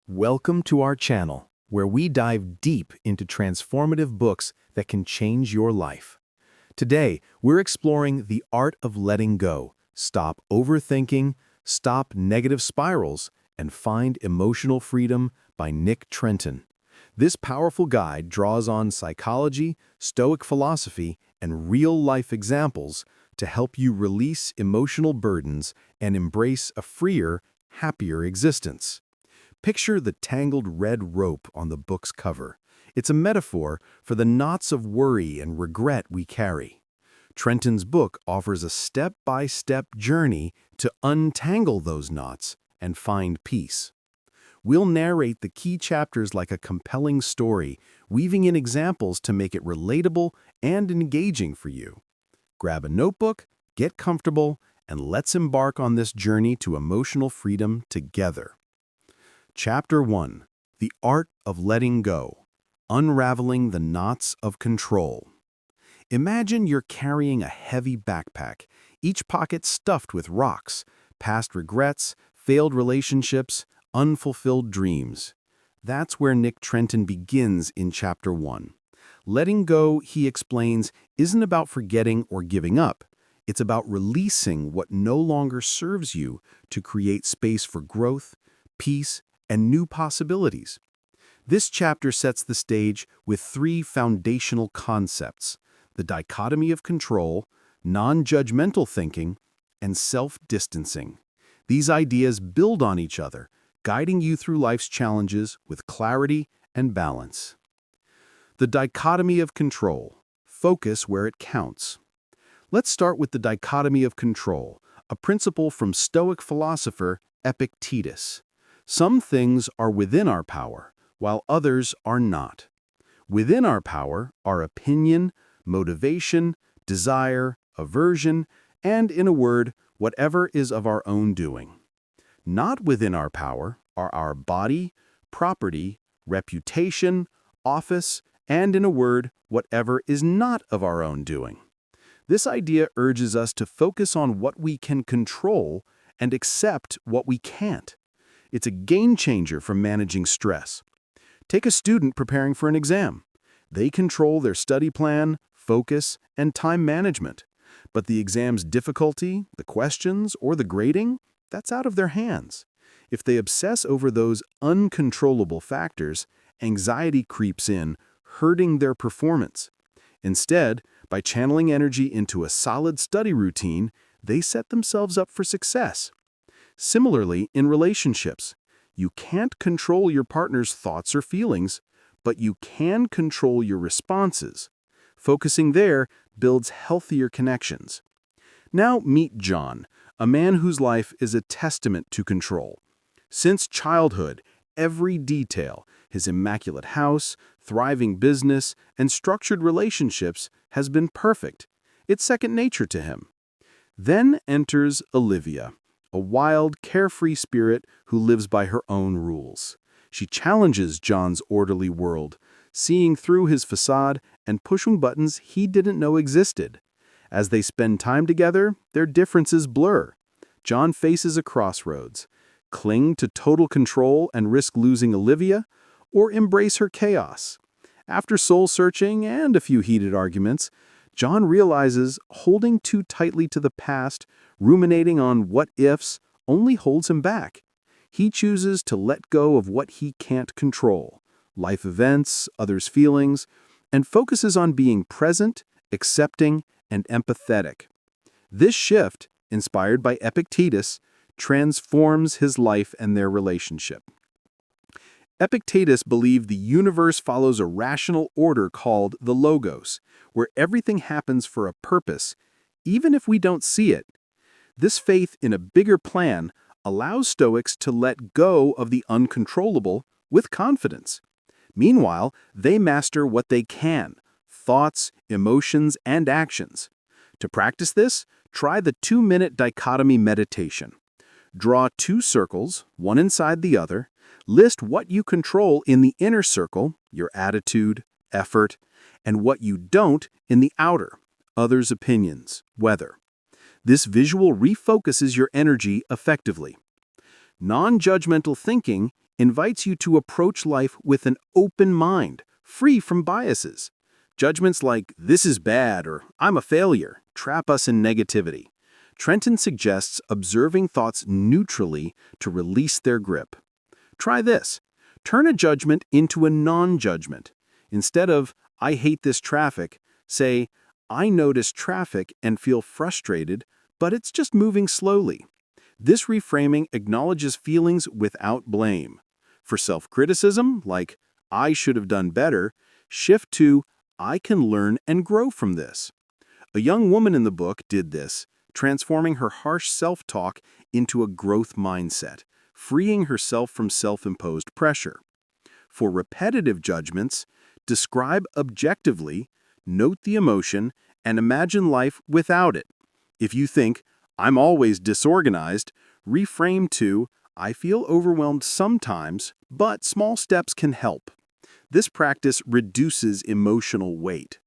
Welcome to our channel, where we dive deep into transformative books that can change your life. Today, we're exploring The Art of Letting Go, Stop Overthinking, Stop Negative Spirals, and Find Emotional Freedom by Nick Trenton. This powerful guide draws on psychology, Stoic philosophy, and real-life examples to help you release emotional burdens and embrace a freer, happier existence. Picture the tangled red rope on the book's cover. It's a metaphor for the knots of worry and regret we carry. Trenton's book offers a step-by-step journey to untangle those knots and find peace. We'll narrate the key chapters like a compelling story, weaving in examples to make it relatable and engaging for you. Grab a notebook, get comfortable, and let's embark on this journey to emotional freedom together. Chapter 1. The Art of Letting Go, Unraveling the Knots of Control. Imagine you're carrying a heavy backpack, each pocket stuffed with rocks, past regrets, failed relationships, unfulfilled dreams. That's where Nick Trenton begins in Chapter 1. Letting go, he explains, isn't about forgetting or giving up. It's about releasing what no longer serves you to create space for growth, peace, and new possibilities. This chapter sets the stage with three foundational concepts: the dichotomy of control, non-judgmental thinking, and self-distancing. These ideas build on each other, guiding you through life's challenges with clarity and balance. The dichotomy of control. Focus where it counts. Let's start with the dichotomy of control, a principle from Stoic philosopher Epictetus. Some things are within our power, while others are not. Within our power are opinion, motivation, desire, aversion, and, in a word, whatever is of our own doing. Not within our power are our body, property, reputation, office, and, in a word, whatever is not of our own doing. This idea urges us to focus on what we can control and accept what we can't. It's a game changer for managing stress. Take a student preparing for an exam. They control their study plan, focus, and time management. But the exam's difficulty, the questions, or the grading, that's out of their hands. If they obsess over those uncontrollable factors, anxiety creeps in, hurting their performance. Instead, by channeling energy into a solid study routine, they set themselves up for success. Similarly, in relationships, you can't control your partner's thoughts or feelings, but you can control your responses. Focusing there builds healthier connections. Now meet John, a man whose life is a testament to control. Since childhood, every detail, his immaculate house, thriving business, and structured relationships has been perfect. It's second nature to him. Then enters Olivia, a wild, carefree spirit who lives by her own rules. She challenges John's orderly world, seeing through his facade and pushing buttons he didn't know existed. As they spend time together, their differences blur. John faces a crossroads: cling to total control and risk losing Olivia, or embrace her chaos. After soul-searching and a few heated arguments, John realizes holding too tightly to the past, ruminating on what-ifs, only holds him back. He chooses to let go of what he can't control, life events, others' feelings, and focuses on being present, accepting, and empathetic. This shift, inspired by Epictetus, transforms his life and their relationship. Epictetus believed the universe follows a rational order called the logos, where everything happens for a purpose, even if we don't see it. This faith in a bigger plan allows Stoics to let go of the uncontrollable with confidence. Meanwhile, they master what they can: thoughts, emotions, and actions. To practice this, try the 2-minute dichotomy meditation. Draw 2 circles, one inside the other. List what you control in the inner circle, your attitude, effort, and what you don't in the outer, others' opinions, weather. This visual refocuses your energy effectively. Non-judgmental thinking invites you to approach life with an open mind, free from biases. Judgments like, "this is bad" or "I'm a failure" trap us in negativity. Trenton suggests observing thoughts neutrally to release their grip. Try this. Turn a judgment into a non-judgment. Instead of, "I hate this traffic," say, "I notice traffic and feel frustrated, but it's just moving slowly." This reframing acknowledges feelings without blame. For self-criticism, like, "I should have done better," shift to, "I can learn and grow from this." A young woman in the book did this, transforming her harsh self-talk into a growth mindset, freeing herself from self-imposed pressure. For repetitive judgments, describe objectively, note the emotion, and imagine life without it. If you think, "I'm always disorganized," reframe to, "I feel overwhelmed sometimes, but small steps can help." This practice reduces emotional weight.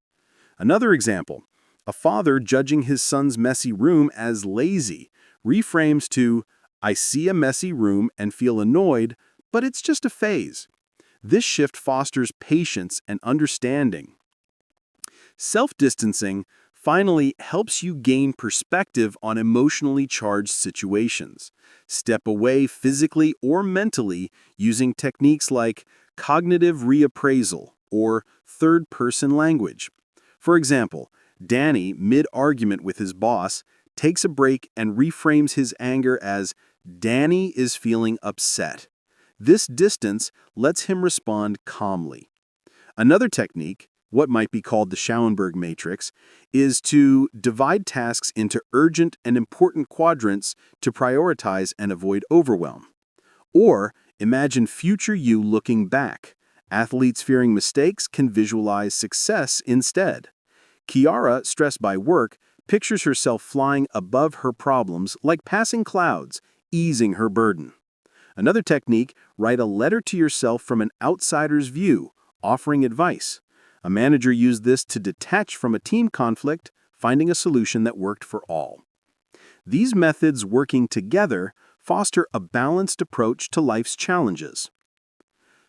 Another example, a father judging his son's messy room as lazy reframes to, "I see a messy room and feel annoyed, but it's just a phase." This shift fosters patience and understanding. Self-distancing finally helps you gain perspective on emotionally charged situations. Step away physically or mentally using techniques like cognitive reappraisal or third-person language. For example, Danny, mid-argument with his boss, takes a break and reframes his anger as, "Danny is feeling upset." This distance lets him respond calmly. Another technique, what might be called the Schoenberg matrix, is to divide tasks into urgent and important quadrants to prioritize and avoid overwhelm. Or imagine future you looking back. Athletes fearing mistakes can visualize success instead. Kiara, stressed by work, pictures herself flying above her problems like passing clouds, easing her burden. Another technique, write a letter to yourself from an outsider's view, offering advice. A manager used this to detach from a team conflict, finding a solution that worked for all. These methods working together foster a balanced approach to life's challenges.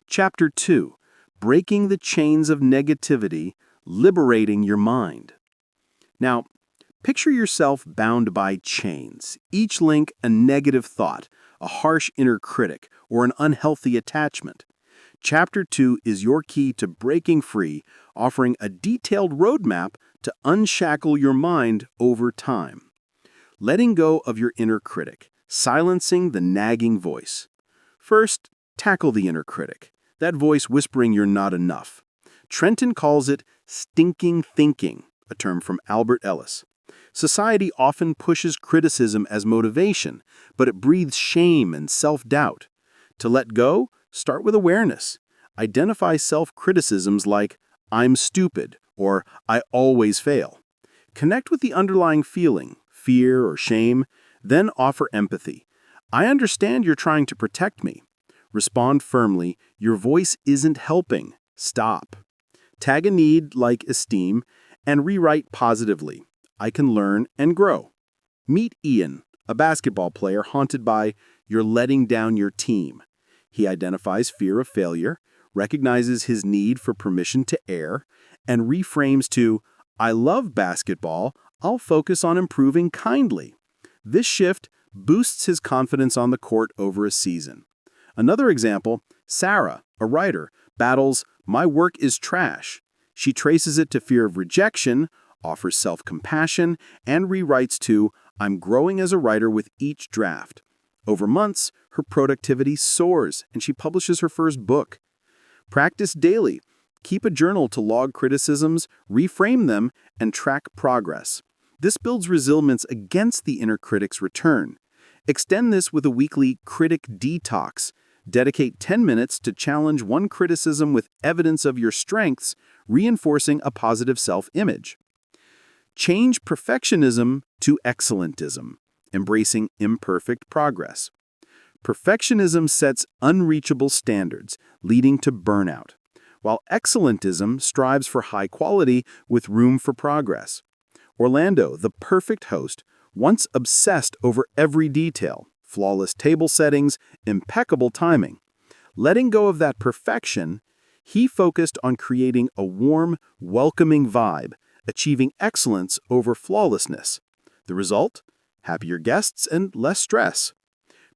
Chapter 2. Breaking the chains of negativity, liberating your mind. Now, picture yourself bound by chains, each link a negative thought, a harsh inner critic, or an unhealthy attachment. Chapter 2 is your key to breaking free, offering a detailed roadmap to unshackle your mind over time. Letting go of your inner critic, silencing the nagging voice. First, tackle the inner critic, that voice whispering you're not enough. Trenton calls it stinking thinking, a term from Albert Ellis. Society often pushes criticism as motivation, but it breathes shame and self-doubt. To let go, start with awareness. Identify self-criticisms like, "I'm stupid," or "I always fail." Connect with the underlying feeling, fear or shame, then offer empathy. "I understand you're trying to protect me." Respond firmly, "Your voice isn't helping. Stop." Tag a need like esteem and rewrite positively. "I can learn and grow." Meet Ian, a basketball player haunted by, "You're letting down your team." He identifies fear of failure, recognizes his need for permission to err, and reframes to, "I love basketball, I'll focus on improving kindly." This shift boosts his confidence on the court over a season. Another example, Sarah, a writer, battles, "My work is trash." She traces it to fear of rejection, offers self-compassion, and rewrites to, "I'm growing as a writer with each draft." Over months, her productivity soars, and she publishes her first book. Practice daily. Keep a journal to log criticisms, reframe them, and track progress. This builds resilience against the inner critic's return. Extend this with a weekly critic detox. Dedicate 10 minutes to challenge one criticism with evidence of your strengths, reinforcing a positive self-image. Change perfectionism to excellentism, embracing imperfect progress. Perfectionism sets unreachable standards, leading to burnout, while excellentism strives for high quality with room for progress. Orlando, the perfect host, once obsessed over every detail, flawless table settings, impeccable timing. Letting go of that perfection, he focused on creating a warm, welcoming vibe, achieving excellence over flawlessness. The result? Happier guests and less stress.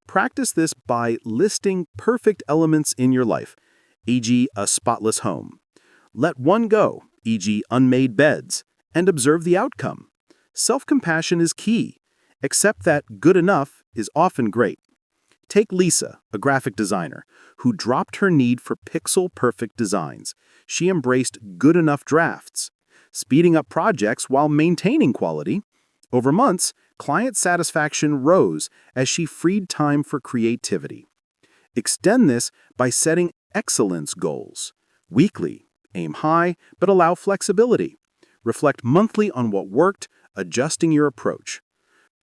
Practice this by listing perfect elements in your life, e.g., a spotless home. Let one go, e.g., unmade beds, and observe the outcome. Self-compassion is key. Accept that good enough is often great. Take Lisa, a graphic designer, who dropped her need for pixel-perfect designs. She embraced good enough drafts, speeding up projects while maintaining quality. Over months, client satisfaction rose as she freed time for creativity. Extend this by setting excellence goals. Weekly, aim high, but allow flexibility. Reflect monthly on what worked, adjusting your approach.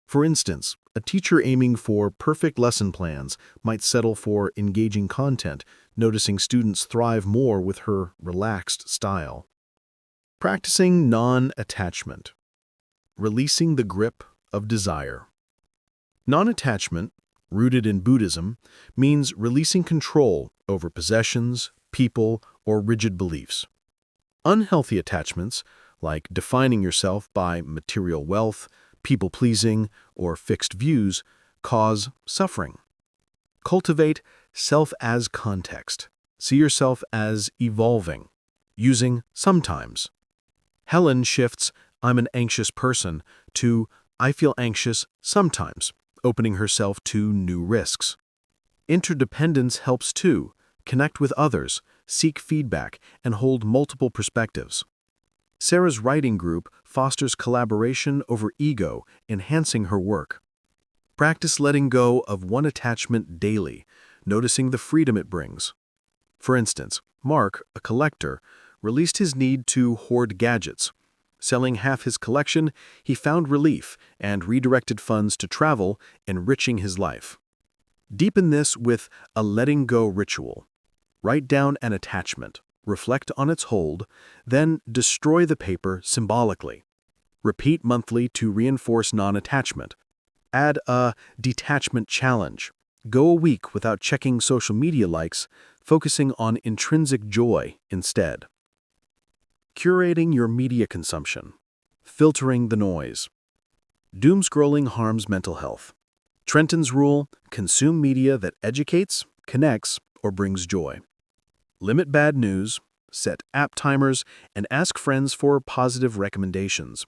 For instance, a teacher aiming for perfect lesson plans might settle for engaging content, noticing students thrive more with her relaxed style. Practicing non-attachment. Releasing the grip of desire. Non-attachment, rooted in Buddhism, means releasing control over possessions, people, or rigid beliefs. Unhealthy attachments, like defining yourself by material wealth, people-pleasing, or fixed views, cause suffering. Cultivate self as context. See yourself as evolving, using sometimes. Helen shifts "I'm an anxious person" to "I feel anxious sometimes," opening herself to new risks. Interdependence helps too. Connect with others, seek feedback, and hold multiple perspectives. Sarah's writing group fosters collaboration over ego, enhancing her work. Practice letting go of one attachment daily, noticing the freedom it brings. For instance, Mark, a collector, released his need to hoard gadgets. Selling half his collection, he found relief and redirected funds to travel, enriching his life. Deepen this with a letting go ritual. Write down an attachment, reflect on its hold, then destroy the paper symbolically. Repeat monthly to reinforce non-attachment. Add a detachment challenge. Go a week without checking social media likes, focusing on intrinsic joy instead. Curating your media consumption. Filtering the noise. Doom scrolling harms mental health. Trenton's rule: consume media that educates, connects, or brings joy. Limit bad news, set app timers, and ask friends for positive recommendations.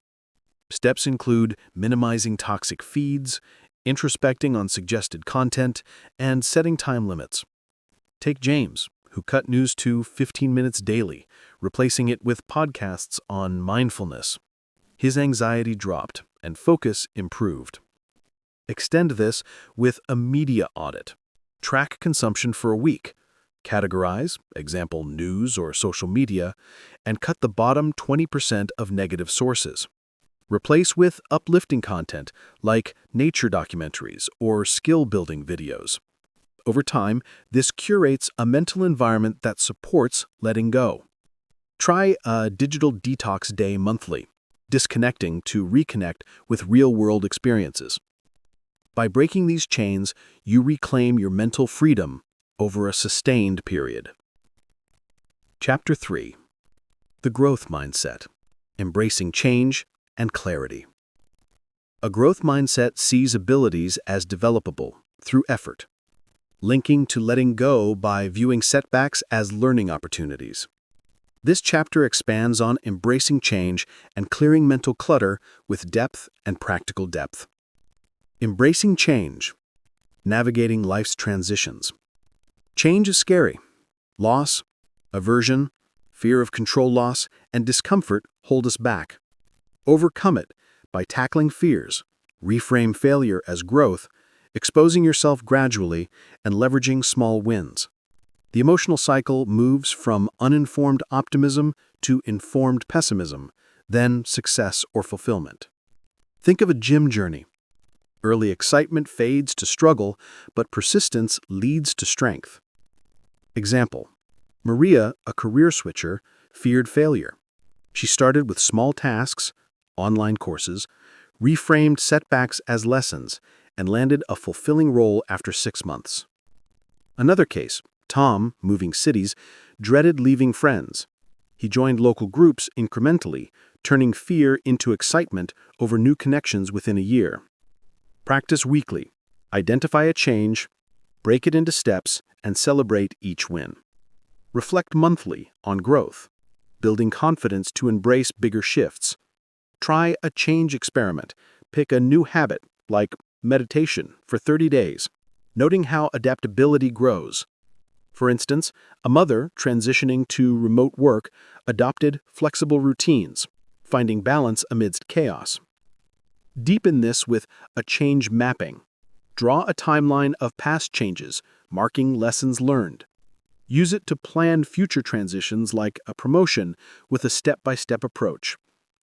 Steps include minimizing toxic feeds, introspecting on suggested content, and setting time limits. Take James, who cut news to 15 minutes daily, replacing it with podcasts on mindfulness. His anxiety dropped and focus improved. Extend this with a media audit. Track consumption for a week. Categorize, example news or social media, and cut the bottom 20% of negative sources. Replace with uplifting content like nature documentaries or skill-building videos. Over time, this curates a mental environment that supports letting go. Try a digital detox day monthly, disconnecting to reconnect with real-world experiences. By breaking these chains, you reclaim your mental freedom over a sustained period. Chapter 3. The Growth Mindset. Embracing Change and Clarity. A growth mindset sees abilities as developable through effort, linking to letting go by viewing setbacks as learning opportunities. This chapter expands on embracing change and clearing mental clutter with depth and practical depth. Embracing change. Navigating life's transitions. Change is scary. Loss, aversion, fear of control loss, and discomfort hold us back. Overcome it by tackling fears, reframe failure as growth, exposing yourself gradually, and leveraging small wins. The emotional cycle moves from uninformed optimism to informed pessimism, then success or fulfillment. Think of a gym journey. Early excitement fades to struggle, but persistence leads to strength. Example: Maria, a career switcher, feared failure. She started with small tasks, online courses, reframed setbacks as lessons, and landed a fulfilling role after 6 months. Another case: Tom, moving cities, dreaded leaving friends. He joined local groups incrementally, turning fear into excitement over new connections within a year. Practice weekly. Identify a change, break it into steps, and celebrate each win. Reflect monthly on growth, building confidence to embrace bigger shifts. Try a change experiment. Pick a new habit, like meditation, for 30 days, noting how adaptability grows. For instance, a mother transitioning to remote work adopted flexible routines, finding balance amidst chaos. Deepen this with a change mapping. Draw a timeline of past changes, marking lessons learned. Use it to plan future transitions like a promotion with a step-by-step approach.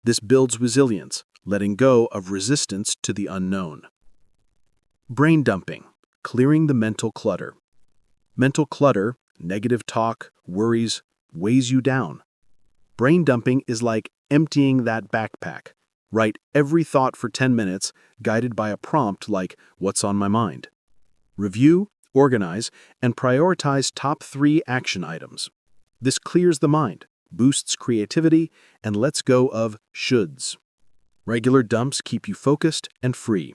This builds resilience, letting go of resistance to the unknown. Brain dumping, clearing the mental clutter. Mental clutter, negative talk, worries, weighs you down. Brain dumping is like emptying that backpack. Write every thought for 10 minutes, guided by a prompt like, "What's on my mind?" Review, organize, and prioritize top 3 action items. This clears the mind, boosts creativity, and lets go of shoulds. Regular dumps keep you focused and free.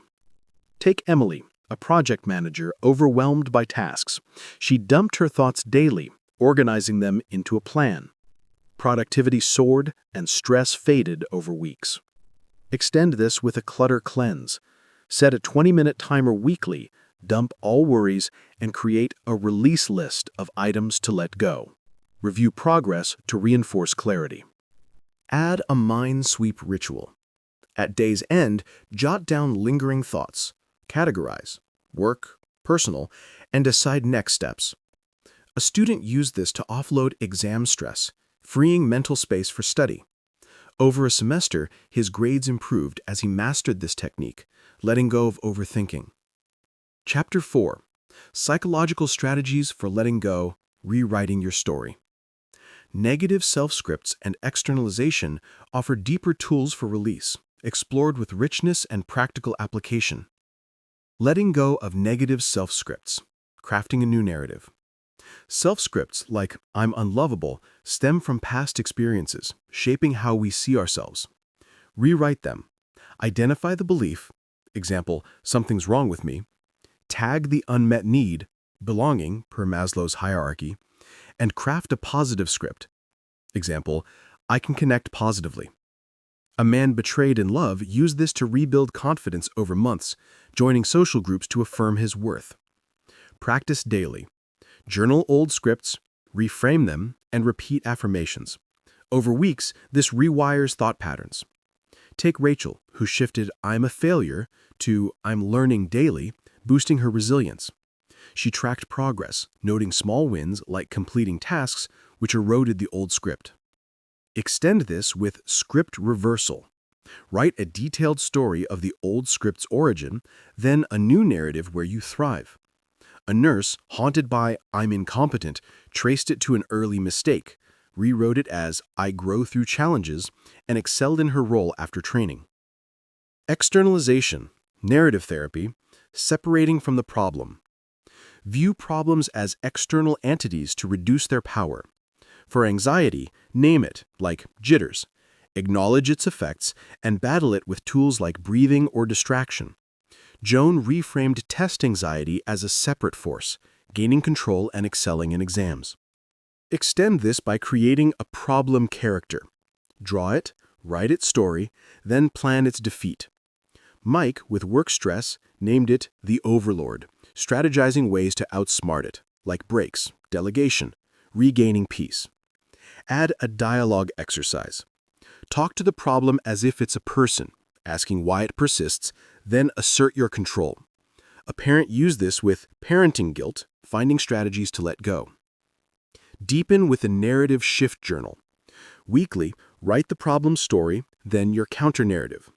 Take Emily, a project manager overwhelmed by tasks. She dumped her thoughts daily, organizing them into a plan. Productivity soared and stress faded over weeks. Extend this with a clutter cleanse. Set a 20-minute timer weekly, dump all worries, and create a release list of items to let go. Review progress to reinforce clarity. Add a mind sweep ritual. At day's end, jot down lingering thoughts, categorize work, personal, and decide next steps. A student used this to offload exam stress, freeing mental space for study. Over a semester, his grades improved as he mastered this technique, letting go of overthinking. Chapter 4. Psychological Strategies for Letting Go, Rewriting Your Story. Negative self-scripts and externalization offer deeper tools for release, explored with richness and practical application. Letting go of negative self-scripts, crafting a new narrative. Self-scripts like "I'm unlovable" stem from past experiences, shaping how we see ourselves. Rewrite them. Identify the belief, example, "something's wrong with me," tag the unmet need, belonging per Maslow's hierarchy, and craft a positive script. Example, "I can connect positively." A man betrayed in love used this to rebuild confidence over months, joining social groups to affirm his worth. Practice daily. Journal old scripts, reframe them, and repeat affirmations. Over weeks, this rewires thought patterns. Take Rachel, who shifted "I'm a failure" to "I'm learning daily," boosting her resilience. She tracked progress, noting small wins like completing tasks, which eroded the old script. Extend this with script reversal. Write a detailed story of the old script's origin, then a new narrative where you thrive. A nurse, haunted by "I'm incompetent," traced it to an early mistake, rewrote it as "I grow through challenges," and excelled in her role after training. Externalization, narrative therapy, separating from the problem. View problems as external entities to reduce their power. For anxiety, name it, like jitters. Acknowledge its effects and battle it with tools like breathing or distraction. Joan reframed test anxiety as a separate force, gaining control and excelling in exams. Extend this by creating a problem character. Draw it, write its story, then plan its defeat. Mike, with work stress, named it the Overlord, strategizing ways to outsmart it, like breaks, delegation, regaining peace. Add a dialogue exercise. Talk to the problem as if it's a person, asking why it persists, then assert your control. A parent used this with parenting guilt, finding strategies to let go. Deepen with a narrative shift journal. Weekly, write the problem story, then your counter-narrative.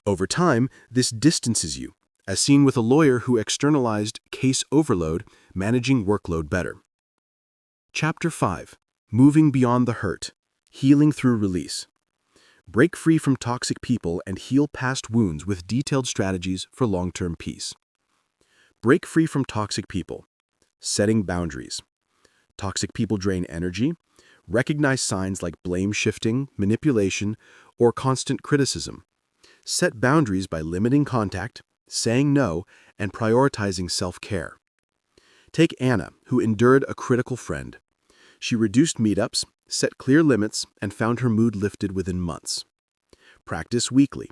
Over time, this distances you, as seen with a lawyer who externalized case overload, managing workload better. Chapter 5. Moving Beyond the Hurt, Healing Through Release. Break free from toxic people and heal past wounds with detailed strategies for long-term peace. Break free from toxic people. Setting boundaries. Toxic people drain energy. Recognize signs like blame shifting, manipulation, or constant criticism. Set boundaries by limiting contact, saying no, and prioritizing self-care. Take Anna, who endured a critical friend. She reduced meetups, set clear limits, and found her mood lifted within months. Practice weekly.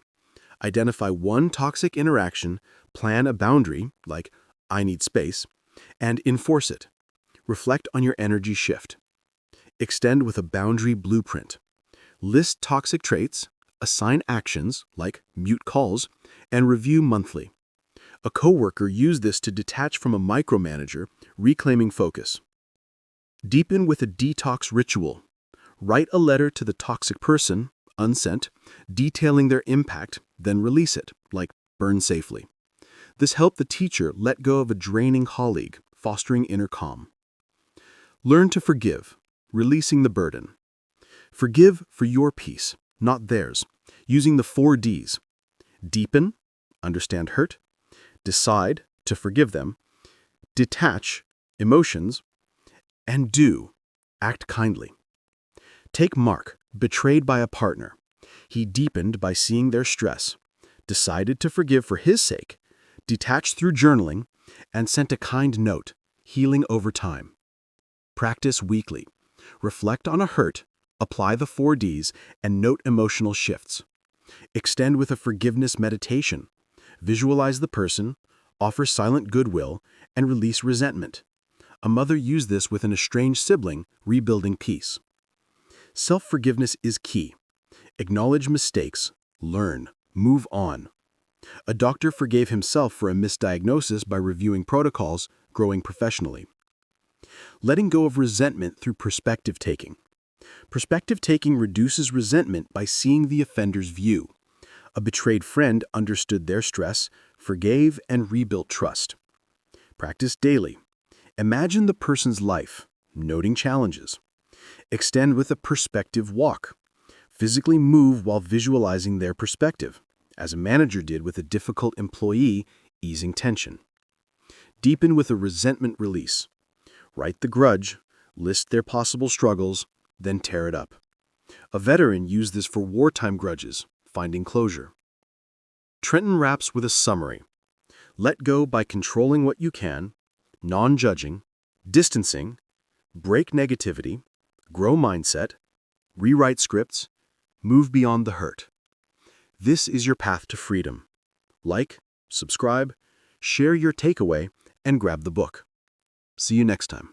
Identify one toxic interaction, plan a boundary, like I need space, and enforce it. Reflect on your energy shift. Extend with a boundary blueprint. List toxic traits, assign actions, like mute calls, and review monthly. A coworker used this to detach from a micromanager, reclaiming focus. Deepen with a detox ritual. Write a letter to the toxic person, unsent, detailing their impact, then release it, like burn safely. This helped the teacher let go of a draining colleague, fostering inner calm. Learn to forgive, releasing the burden. Forgive for your peace, not theirs, using the 4 Ds. Deepen, understand hurt. Decide, to forgive them. Detach, emotions. And do, act kindly. Take Mark, betrayed by a partner. He deepened by seeing their stress, decided to forgive for his sake, detached through journaling, and sent a kind note, healing over time. Practice weekly. Reflect on a hurt, apply the 4 Ds, and note emotional shifts. Extend with a forgiveness meditation. Visualize the person, offer silent goodwill, and release resentment. A mother used this with an estranged sibling, rebuilding peace. Self-forgiveness is key. Acknowledge mistakes, learn, move on. A doctor forgave himself for a misdiagnosis by reviewing protocols, growing professionally. Letting go of resentment through perspective taking. Perspective taking reduces resentment by seeing the offender's view. A betrayed friend understood their stress, forgave, and rebuilt trust. Practice daily. Imagine the person's life, noting challenges. Extend with a perspective walk. Physically move while visualizing their perspective, as a manager did with a difficult employee, easing tension. Deepen with a resentment release. Write the grudge, list their possible struggles, then tear it up. A veteran used this for wartime grudges, finding closure. Trenton wraps with a summary. Let go by controlling what you can, non-judging, distancing, break negativity, grow mindset, rewrite scripts, move beyond the hurt. This is your path to freedom. Like, subscribe, share your takeaway, and grab the book. See you next time.